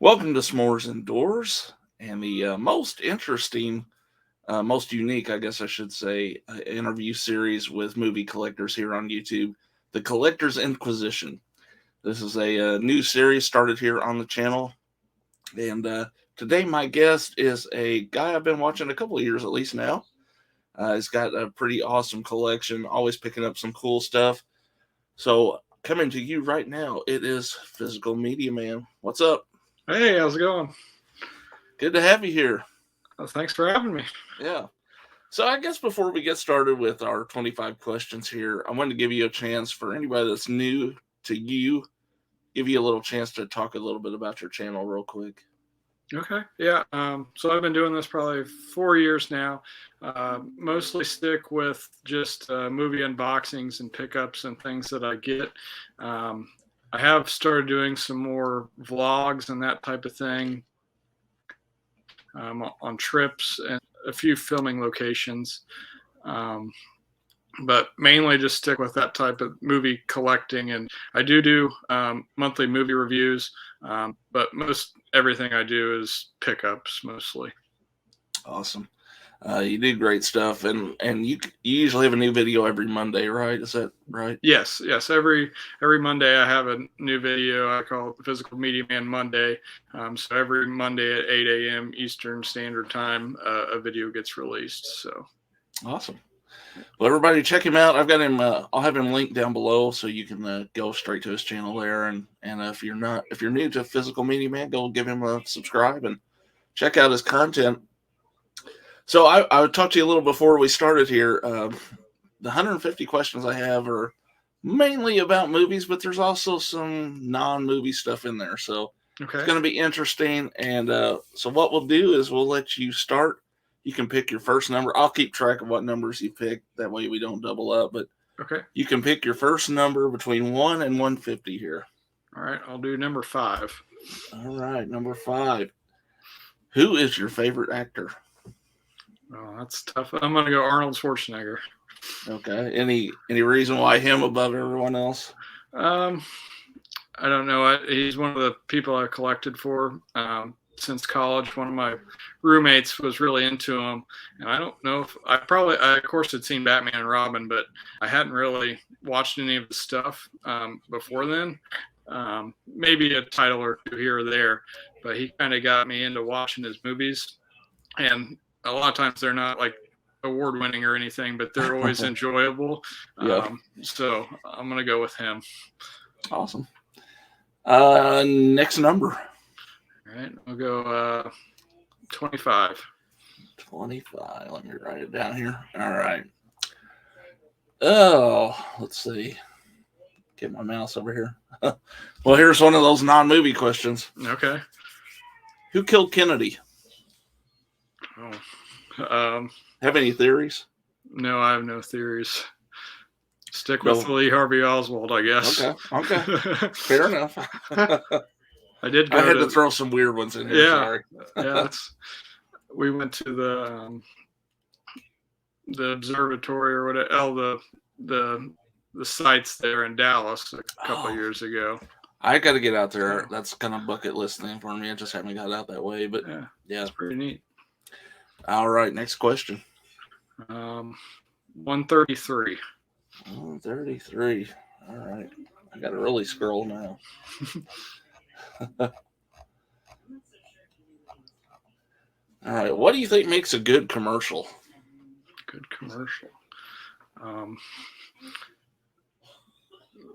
Welcome to Smores Indoors and the most interesting, most unique, I guess I should say, interview series with movie collectors here on YouTube, The Collector's Inquisition. This is a new series started here on the channel. And today, my guest is a guy I've been watching a couple of years at least now. He's got a pretty awesome collection, always picking up some cool stuff. So, coming to you right now, it is Physical Media Man. What's up? Hey, how's it going? Good to have you here. Thanks for having me. Yeah. So I guess before we get started with our 25 questions here, I wanted to give you a chance for anybody that's new to you, give you a little chance to talk a little bit about your channel real quick. Okay, yeah. So I've been doing this probably 4 years now. Mostly stick with just movie unboxings and pickups and things that I get. I have started doing some more vlogs and that type of thing on trips and a few filming locations. Um, but mainly just stick with that type of movie collecting. And I do monthly movie reviews, but most everything I do is pickups mostly. Awesome. You do great stuff, and you usually have a new video every Monday, right? Is that right? Yes. Every Monday I have a new video. I call it the Physical Media Man Monday. So every Monday at 8 a.m. Eastern Standard Time, a video gets released. So Awesome. Well, everybody, check him out. I've got him. I'll have him linked down below, so you can go straight to his channel there. And if you're new to Physical Media Man, go give him a subscribe and check out his content. So I talked to you a little before we started here. The 150 questions I have are mainly about movies, but there's also some non-movie stuff in there. So okay, it's going to be interesting. And so what we'll do is we'll let you start. You can pick your first number. I'll keep track of what numbers you pick. That way we don't double up. But okay, you can pick your first number between 1 and 150 here. All right, I'll do number 5. All right, number 5. Who is your favorite actor? Oh, that's tough. I'm gonna go Arnold Schwarzenegger. Okay. Any reason why him above everyone else? I don't know. He's one of the people I collected for since college. One of my roommates was really into him, and I don't know if I of course had seen Batman and Robin, but I hadn't really watched any of the stuff before then. Maybe a title or two here or there, but he kind of got me into watching his movies, and a lot of times they're not like award winning or anything, but they're always enjoyable. Yeah. So I'm gonna go with him. Awesome. Next number. All right, I'll go 25. 25. Let me write it down here. All right. Oh, let's see. Get my mouse over here. Well, here's one of those non-movie questions. Okay. Who killed Kennedy? Oh. Have any theories? No, I have no theories. Stick with Lee Harvey Oswald, I guess. Okay. Fair enough. I did. I had to throw some weird ones in here. Yeah. Sorry. Yeah. We went to the observatory or whatever. The sites there in Dallas a couple of years ago. I got to get out there. That's kind of bucket list thing for me. I just haven't got out that way, but yeah, it's pretty neat. All right, next question. 133. 133. All right, I got to really scroll now. All right, what do you think makes a good commercial? Good commercial.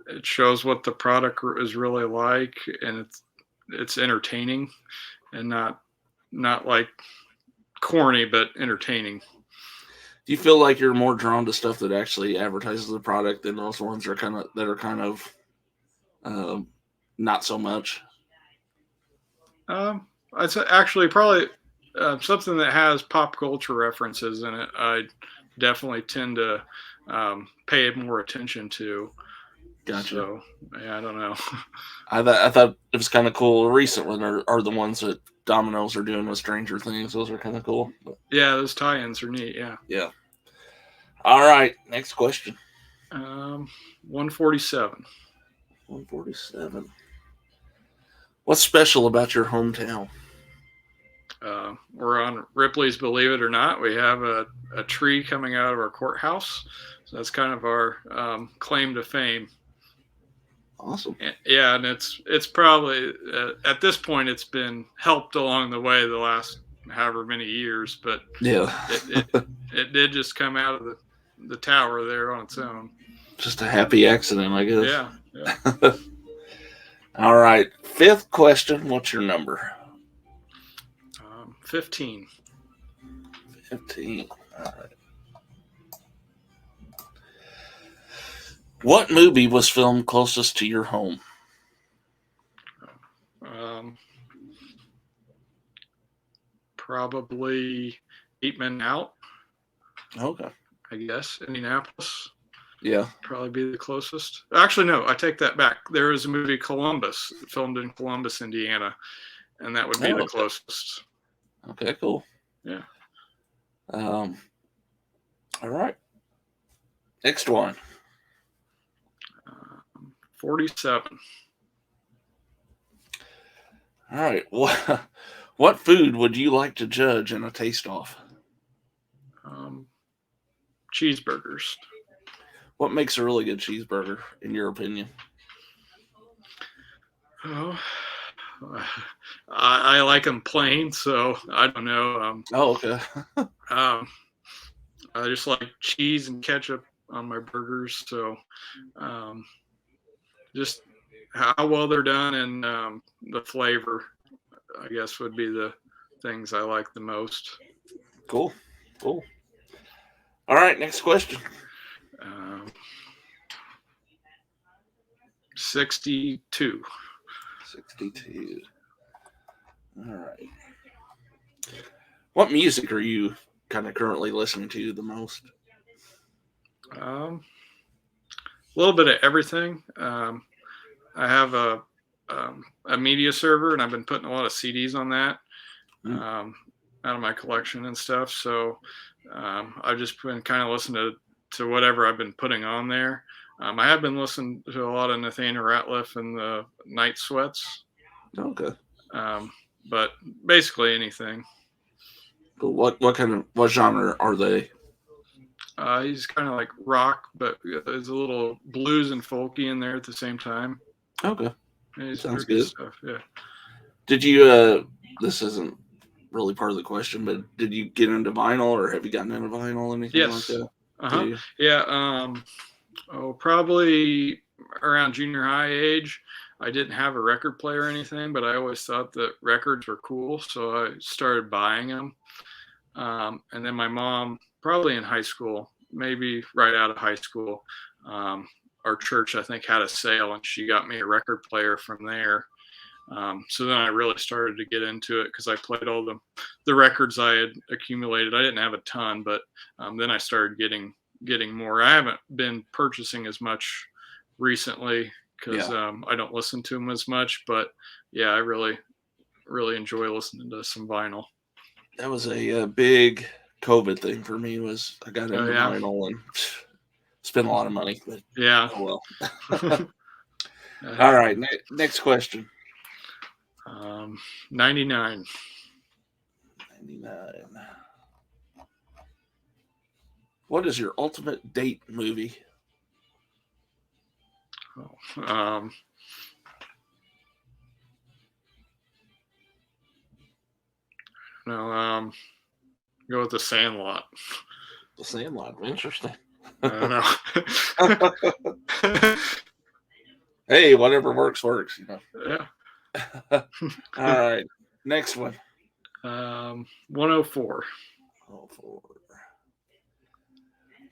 It shows what the product is really like, and it's entertaining, and not like corny, but entertaining. Do you feel like you're more drawn to stuff that actually advertises the product than those ones that are kind of not so much? I'd say actually probably something that has pop culture references in it. I definitely tend to pay more attention to. Gotcha. So, yeah, I don't know. I thought it was kind of cool. The recent one are the ones that Domino's are doing with Stranger Things. Those are kind of cool. But, yeah, those tie-ins are neat. Yeah. Yeah. All right. Next question. 147. 147. What's special about your hometown? We're on Ripley's Believe It or Not. We have a tree coming out of our courthouse. So that's kind of our claim to fame. Awesome. Yeah, and it's probably at this point it's been helped along the way the last however many years, but Yeah. it did just come out of the tower there on its own. Just a happy accident, I guess. Yeah, yeah. All right. Fifth question. What's your number? 15. 15. All right. What movie was filmed closest to your home? Probably 8 Men Out. Okay. I guess Indianapolis. Yeah. Probably be the closest. Actually, no, I take that back. There is a movie Columbus filmed in Columbus, Indiana, and that would be the closest. Okay, cool. Yeah. All right. Next one. 47. All right. What food would you like to judge in a taste-off? Cheeseburgers. What makes a really good cheeseburger, in your opinion? Oh, I like them plain, so I don't know. Okay. I just like cheese and ketchup on my burgers, so just how well they're done and the flavor, I guess, would be the things I like the most. Cool. All right, next question. 62. 62. All right. What music are you kind of currently listening to the most? A little bit of everything. I have a media server, and I've been putting a lot of CDs on that out of my collection and stuff. So I've just been kind of listening to whatever I've been putting on there. I have been listening to a lot of Nathaniel Rateliff and the Night Sweats. Okay. But basically anything. Cool. What genre are they? He's kind of like rock, but there's a little blues and folky in there at the same time. Okay. Sounds good. Stuff. Yeah. Did you? This isn't really part of the question, but did you get into vinyl, or have you gotten into vinyl? Anything like that? Uh-huh. Yeah. Probably around junior high age. I didn't have a record player or anything, but I always thought that records were cool, so I started buying them. And then my mom, probably in high school, maybe right out of high school, our church, I think, had a sale, and she got me a record player from there. So then I really started to get into it because I played all the records I had accumulated. I didn't have a ton, but then I started getting more. I haven't been purchasing as much recently because I don't listen to them as much. But yeah, I really enjoy listening to some vinyl. That was a big COVID thing for me. Was I got into vinyl and spent a lot of money. But yeah. Oh well. All right. Next question. 99. 99. What is your ultimate date movie? No, go with The Sandlot. The Sandlot. Interesting. I don't know. Hey, whatever works. Yeah. All right. Next one. 104. 104.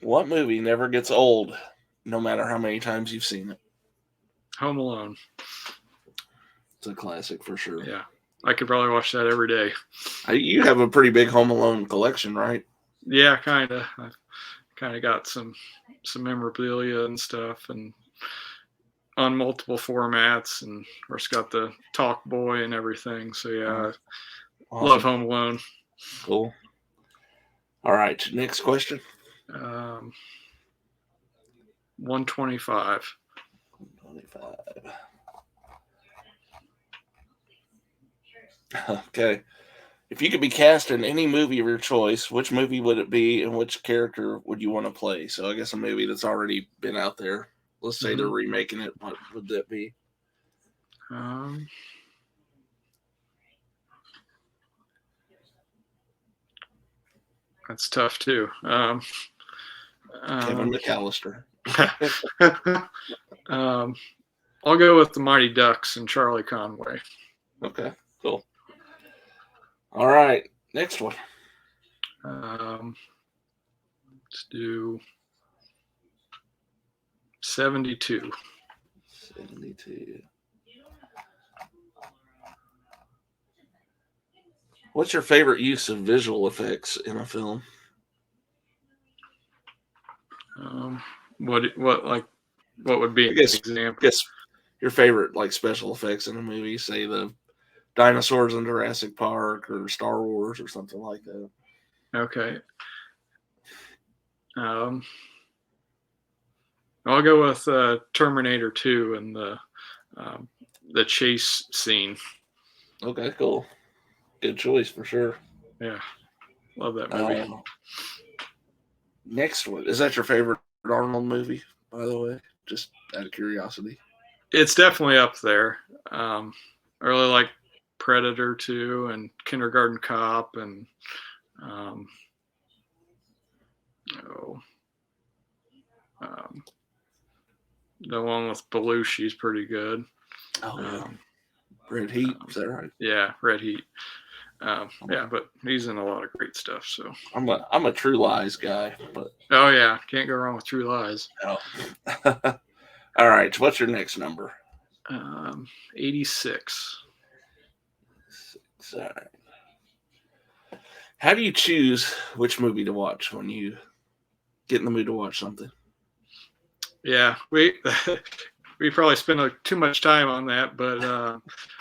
What movie never gets old, no matter how many times you've seen it? Home Alone. It's a classic for sure. Yeah. I could probably watch that every day. You have a pretty big Home Alone collection, right? Yeah, kind of. I've kind of got some memorabilia and stuff, and on multiple formats, and of course got the Talk Boy and everything. So yeah, awesome. Love Home Alone. Cool. All right, next question. 125. 125. Okay. If you could be cast in any movie of your choice, which movie would it be and which character would you want to play? So I guess a movie that's already been out there. Let's say they're Hmm. remaking it. What would that be? Um, that's tough too. Kevin Um, McAllister. um, I'll go with the Mighty Ducks and Charlie Conway. Okay, cool. All right, next one. Um, let's do 72. 72. What's your favorite use of visual effects in a film? Um, what would be I an guess example? guess your favorite like special effects in a movie, say the dinosaurs in Jurassic Park or Star Wars or something like that. Okay. Um, I'll go with Terminator 2 and the chase scene. Okay, cool. Good choice for sure. Yeah, love that movie. Uh, Next one. Is that your favorite Arnold movie, by the way? Just out of curiosity. It's definitely up there. I really like Predator 2 and Kindergarten Cop and um, oh, um, the one with Belushi's pretty good. Oh yeah. Um, Red Heat, um, is that right? yeah, Red Heat. Yeah, but he's in a lot of great stuff. So, I'm a True Lies guy, but oh yeah, can't go wrong with True Lies. no. All right, what's your next number? 86. All right. How do you choose which movie to watch when you get in the mood to watch something? Yeah, we probably spend too much time on that, but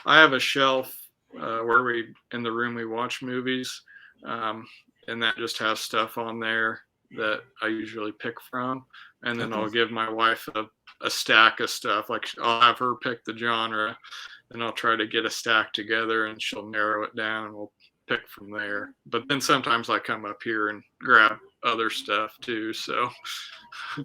I have a shelf where we in the room we watch movies, um, and that just has stuff on there that I usually pick from, and then Okay, I'll give my wife a stack of stuff. Like I'll have her pick the genre, and I'll try to get a stack together, and she'll narrow it down, and we'll pick from there. But then sometimes I come up here and grab other stuff too. So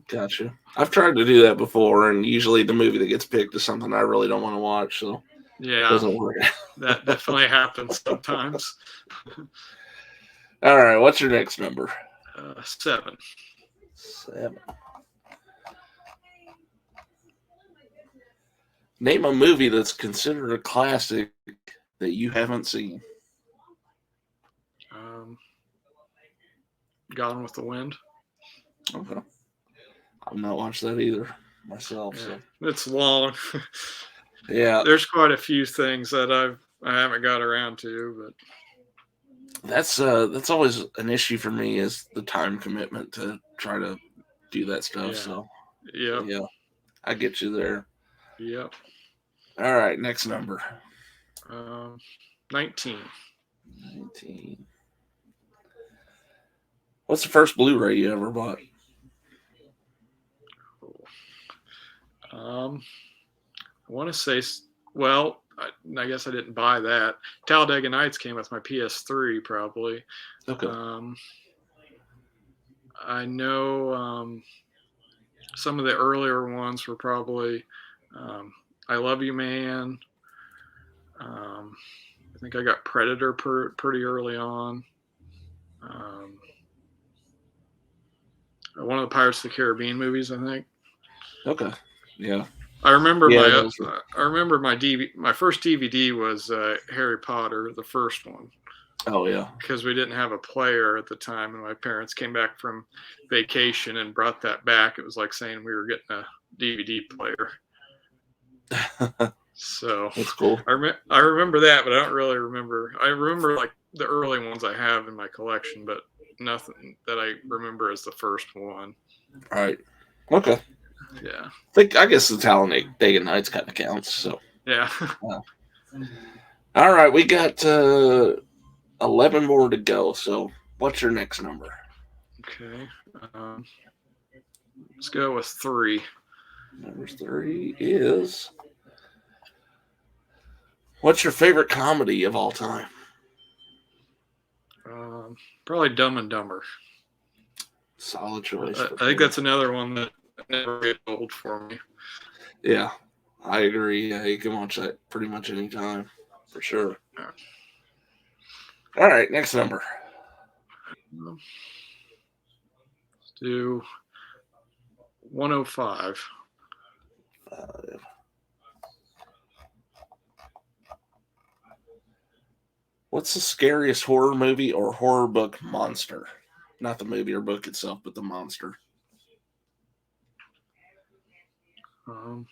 gotcha. I've tried to do that before, and usually the movie that gets picked is something I really don't want to watch, so it yeah, doesn't work. that definitely happens sometimes. All right, what's your next number? 7. 7. Name a movie that's considered a classic that you haven't seen. Um, Gone with the Wind. Okay. I've not watched that either myself, Yeah, so it's long. yeah, There's quite a few things that I haven't got around to, that's always an issue for me is the time commitment to try to do that but stuff. yeah, So yep, yeah, I get you there. yep. All right, next number. Um, 19. 19. What's the first Blu-ray you ever bought? Um, I want to say, well, I guess I didn't buy that. Talladega Nights came with my PS3, probably. Okay. Um, I know some of the earlier ones were probably um, I Love You Man. Um, I think I got Predator pretty early on. Um, one of the Pirates of the Caribbean movies, I think. Okay. Yeah. I remember Yeah, my those were I remember my first DVD was Harry Potter, the first one, oh yeah. because we didn't have a player at the time, and my parents came back from vacation and brought that back. It was like saying we were getting a DVD player. So That's cool. I remember that, but I don't really remember. I remember like the early ones I have in my collection, but nothing that I remember as the first one. All right. Okay. Yeah, I guess the Talladega Nights kind of counts. So yeah. uh, all right, we got 11 more to go. So what's your next number? Okay, let's go with 3. Number 3 is What's your favorite comedy of all time? Probably Dumb and Dumber. Solid choice I for think sure. that's another one that never gets old for me. Yeah, I agree. Yeah, you can watch that pretty much any time, for sure. All right, next number. Let's do 105. What's the scariest horror movie or horror book monster? Not the movie or book itself, but the monster. Um,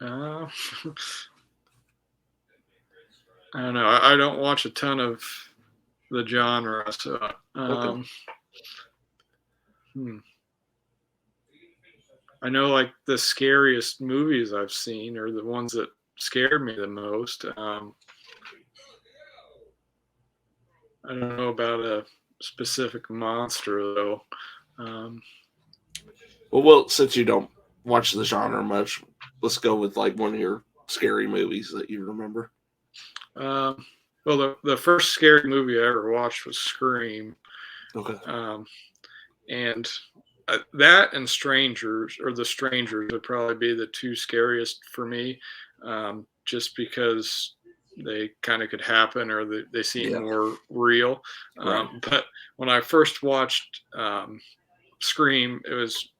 uh, I don't know. I don't watch a ton of the genre, so Okay. hmm. I know like the scariest movies I've seen are the ones that scared me the most. I don't know about a specific monster though. Um, Well, since you don't watch the genre much, let's go with like one of your scary movies that you remember. um, well, the first scary movie I ever watched was Scream, Okay. um, and that and Strangers or The Strangers would probably be the two scariest for me, just because they kind of could happen or they seem Yeah. more real. Right. But when I first watched Scream, it was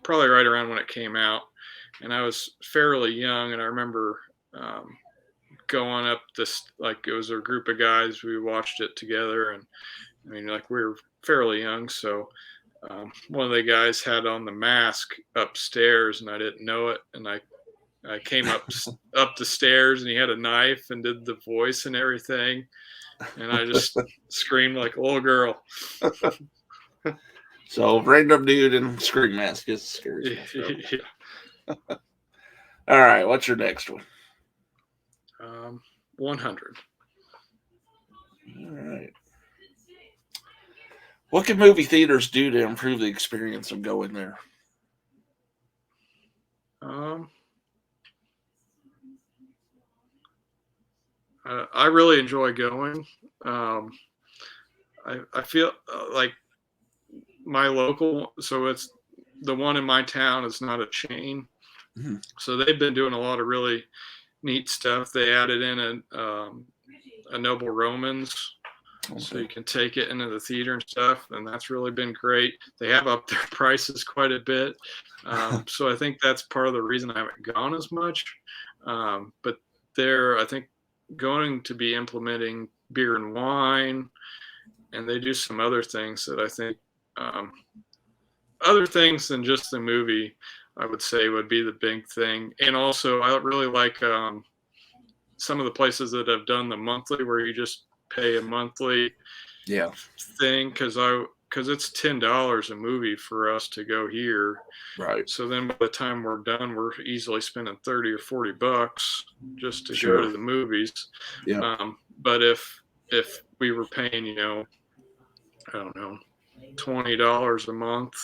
probably right around when it came out, and I was fairly young, and I remember um, going up this like it was a group of guys. We watched it together, and I mean, like we were fairly young, so one of the guys had on the mask upstairs, and I didn't know it, and I came up the stairs, and he had a knife and did the voice and everything, and I just screamed like a little girl. So random dude in scream mask is the scariest one forever. Yeah. All right, what's your next one? 100. All right. What can movie theaters do to improve the experience of going there? Um, I really enjoy going. Um, I feel like my local, so it's the one in my town is not a chain. Mhm. So they've been doing a lot of really neat stuff. They added in a Noble Romans, so Okay. you can take it into the theater and stuff, and that's really been great. They have upped their prices quite a bit, so I think that's part of the reason I haven't gone as much. But they're, I think, going to be implementing beer and wine, and they do some other things that I think um, other things than just the movie. I would say would be the big thing, and also I really like some of the places that have done the monthly, where you just pay a monthly Yeah. thing, because it's $10 a movie for us to go here. Right. So then by the time we're done, we're easily spending 30 or $40 just to go Sure. to the movies. Yeah. But if we were paying, I don't know, $20 a month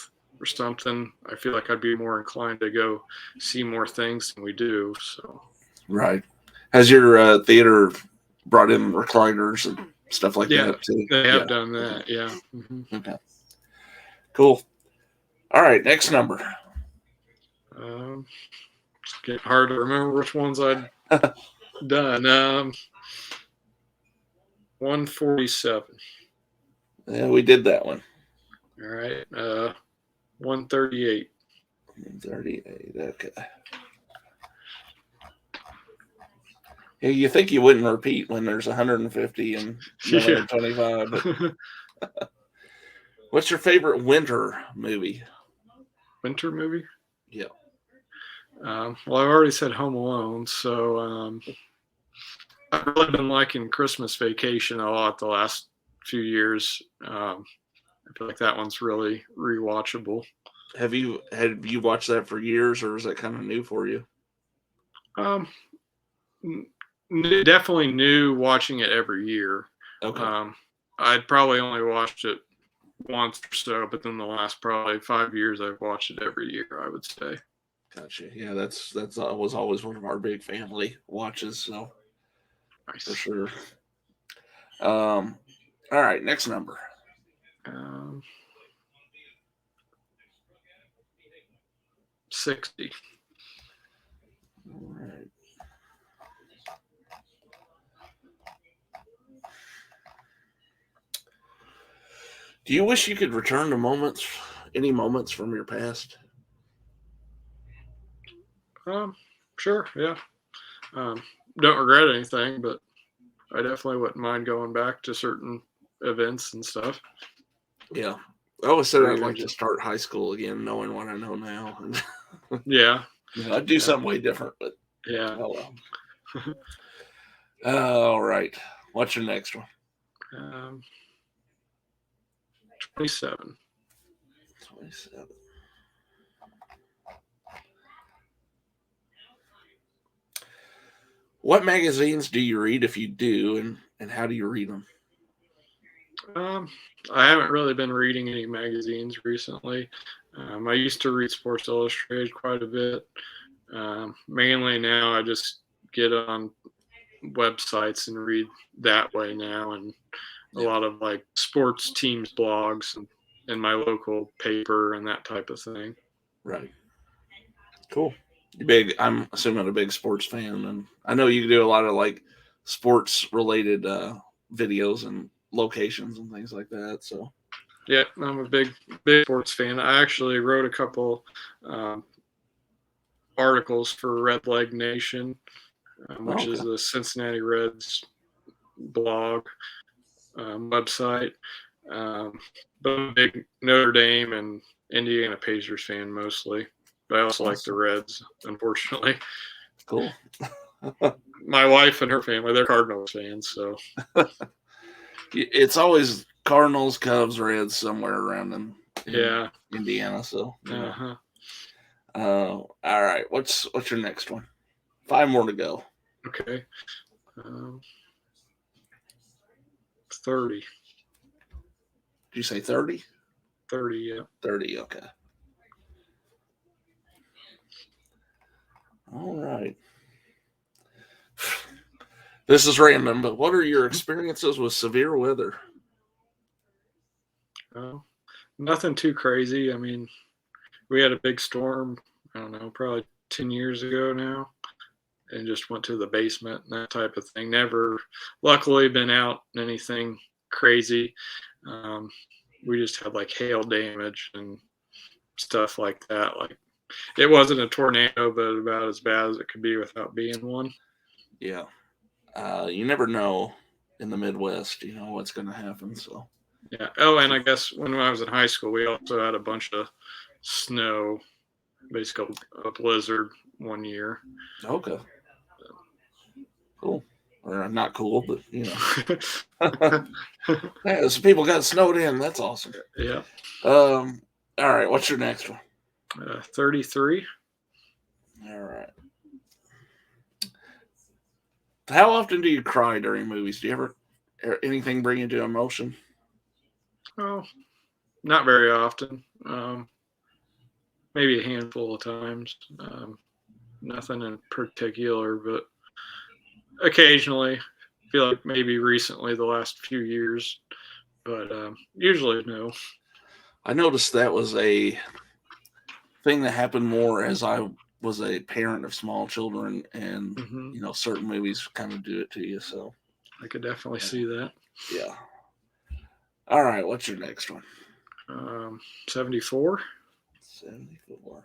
or something, I feel like I'd be more inclined to go see more things than we do. So Right. Has your theater brought in recliners and stuff like yeah, that too? they have Yeah. done Okay. that. Yeah. Hmm. Okay. Cool. All right. Next number. It's getting hard to remember which ones I'd done. 147. Yeah, we did that one. All right. 138. 38. Okay. Yeah, you think you wouldn't repeat when there's 150 and Yeah. 125, but what's your favorite winter movie? Winter movie. Yeah. Well, I've already said Home Alone, so I've really been liking Christmas Vacation a lot the last few years. I feel like that one's really rewatchable. Have you watched that for years, or is that kind of new for you? Um, Definitely new watching it every year. Okay. Um, I'd probably only watched it once or so, but then the last probably 5 years I've watched it every year, I would say. Gotcha. Yeah, that's was always one of our big family watches. So for Nice. sure. Um, all right, next number. Um, 60. All right. Do you wish you could return to any moments from your past? Sure, yeah. Um, don't regret anything, but I definitely wouldn't mind going back to certain events and stuff, Yeah. I always said or I'd even like to just start high school again, knowing what I know now. yeah, I'd do yeah, something way different, but yeah. oh well. All right. What's your next one? um, 27. 27. What magazines do you read if you do, and how do you read them? Um, I haven't really been reading any magazines recently. I used to read Sports Illustrated quite a bit. Mainly now, I just get on websites and read that way now, and a Yeah. lot of like sports teams blogs and in my local paper and that type of thing. Right. Cool. You big? I'm assuming a big sports fan, and I know you do a lot of like sports related videos and locations and things like that. So Yeah, I'm a big sports fan. I actually wrote a couple um, articles for Red Leg Nation, which okay, is the Cincinnati Reds blog website. Um, but I'm a big Notre Dame and Indiana Pacers fan mostly. But I also like the awesome, Reds, unfortunately. cool. My wife and her family, they're Cardinals fans, so It's always Cardinals, Cubs, Reds somewhere around in yeah. Indiana. So Uh-huh. all right. What's your next one? Five more to go. Okay. Um, 30. Did you say 30? 30, yeah. 30. Okay. All right. This is random, but what are your experiences with severe weather? Uh, Nothing too crazy. I mean, we had a big storm, I don't know, probably 10 years ago now, and just went to the basement and that type of thing. Never, luckily, been out in anything crazy. Um, we just had like hail damage and stuff like that. Like it wasn't a tornado, but about as bad as it could be without being one. Yeah. You never know in the Midwest, what's going to happen. So, Yeah. Oh, and I guess when I was in high school, we also had a bunch of snow, basically a blizzard one year. okay, cool. Or not cool, but yeah, some people got snowed in. That's awesome. Yeah. Um, all right, what's your next one? 33. All right. How often do you cry during movies? Do you ever anything bring you to emotion? Oh, not very often. Maybe a handful of times. Nothing in particular, but occasionally. I feel like maybe recently, the last few years, but usually no. I noticed that was a thing that happened more as I was a parent of small children, and Hmm. certain movies kind of do it to you. So I could definitely see that. yeah. All right, what's your next one? 74. 74.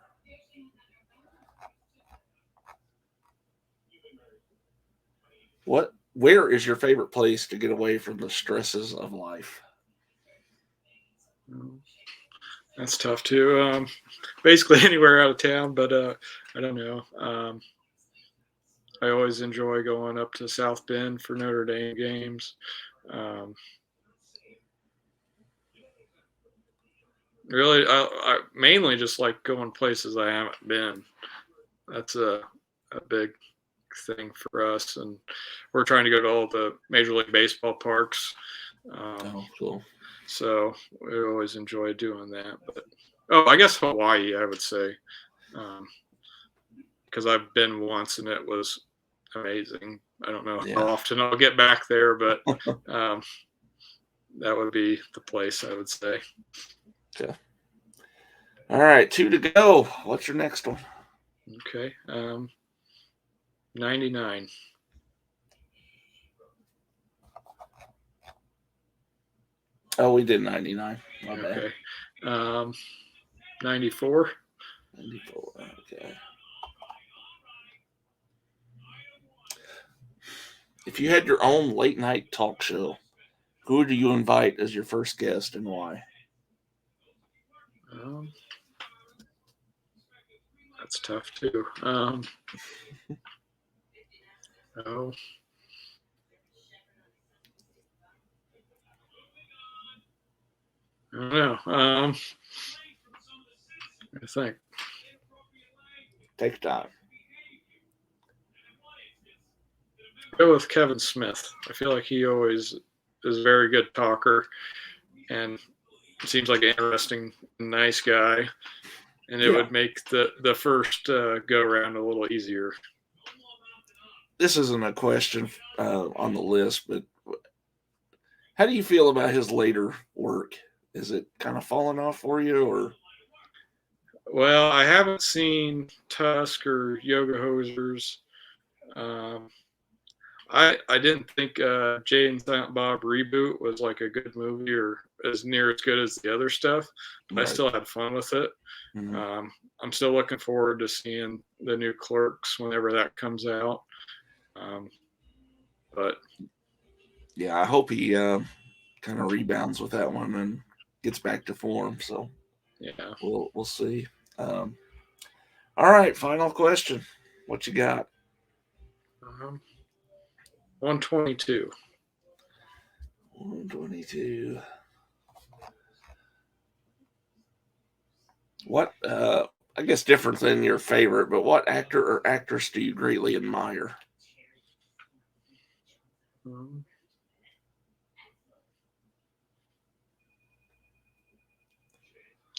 Where is your favorite place to get away from the stresses of life? Um, that's tough too. Basically anywhere out of town, but I don't know. I always enjoy going up to South Bend for Notre Dame games. Um, Really, I mainly just like going places I haven't been. That's a big thing for us, and we're trying to go to all the Major League Baseball parks. Um, Oh, cool. so we always enjoy doing that. But oh, I guess Hawaii, I would say. Um, because I've been once and it was amazing. I don't know Yeah. how often I'll get back there, but that would be the place, I would say. Okay. All right, 2 to go. What's your next one? Okay. 99. Oh, we did 99. My bad. Okay. 94. 94. Okay. If you had your own late night talk show, who do you invite as your first guest and why? That's tough too. Oh, I don't know. I think. Take time. Go with Kevin Smith. I feel like he always is a very good talker and seems like an interesting, nice guy. And it would make the first go around a little easier. This isn't a question on the list, but how do you feel about his later work? Is it kind of falling off for you, or? Well, I haven't seen Tusk or Yoga Hosers. I didn't think Jay and Silent Bob reboot was like a good movie or as near as good as the other stuff. Right. I still had fun with it. Mm-hmm. I'm still looking forward to seeing the new Clerks whenever that comes out. But yeah, I hope he kind of rebounds with that one and gets back to form. So yeah, we'll see. All right, final question. What you got? 122. 122. What, I guess different than your favorite, but what actor or actress do you greatly admire?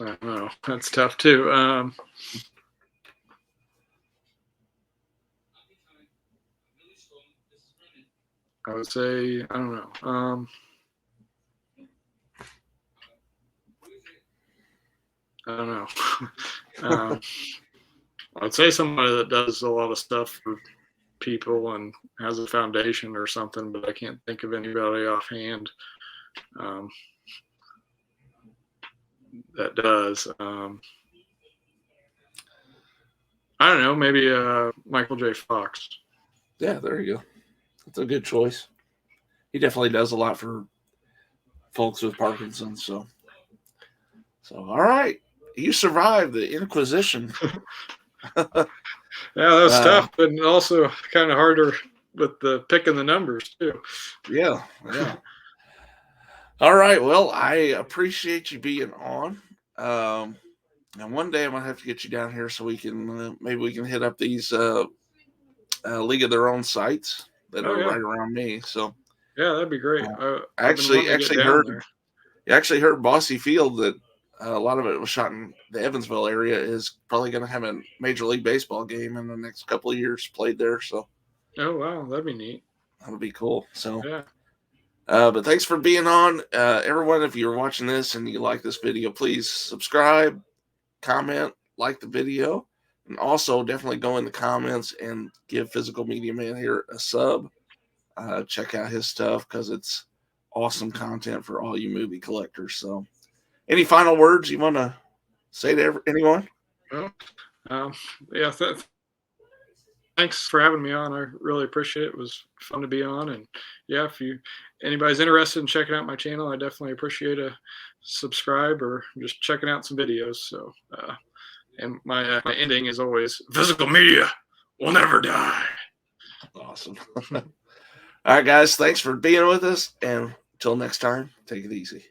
I don't know. That's tough too. I would say, I don't know. I don't know. I would say somebody that does a lot of stuff for people and has a foundation or something, but I can't think of anybody offhand that does. I don't know. Maybe Michael J. Fox. Yeah, there you go. That's a good choice. He definitely does a lot for folks with Parkinson's. So all right. You survived the Inquisition. Yeah, that was tough, but also kind of harder with the picking the numbers too. Yeah. All right. Well, I appreciate you being on. And one day I'm gonna have to get you down here so we can maybe we can hit up these League of Their Own sites that are right around me. So yeah, that'd be great. I actually heard Bossy Field that a lot of it was shot in the Evansville area is probably going to have a Major League Baseball game in the next couple of years played there. So oh wow, that'd be neat. That'll be cool. So yeah. But thanks for being on, everyone. If you're watching this and you like this video, please subscribe, comment, like the video, and also definitely go in the comments and give Physical Media Man here a sub. Check out his stuff because it's awesome content for all you movie collectors. So, any final words you want to say to anyone? Well, yeah. Thanks for having me on. I really appreciate it. It was fun to be on. And yeah, if anybody's interested in checking out my channel, I definitely appreciate a subscribe or just checking out some videos. So, and my ending is always physical media will never die. Awesome. All right, guys. Thanks for being with us. And until next time, take it easy.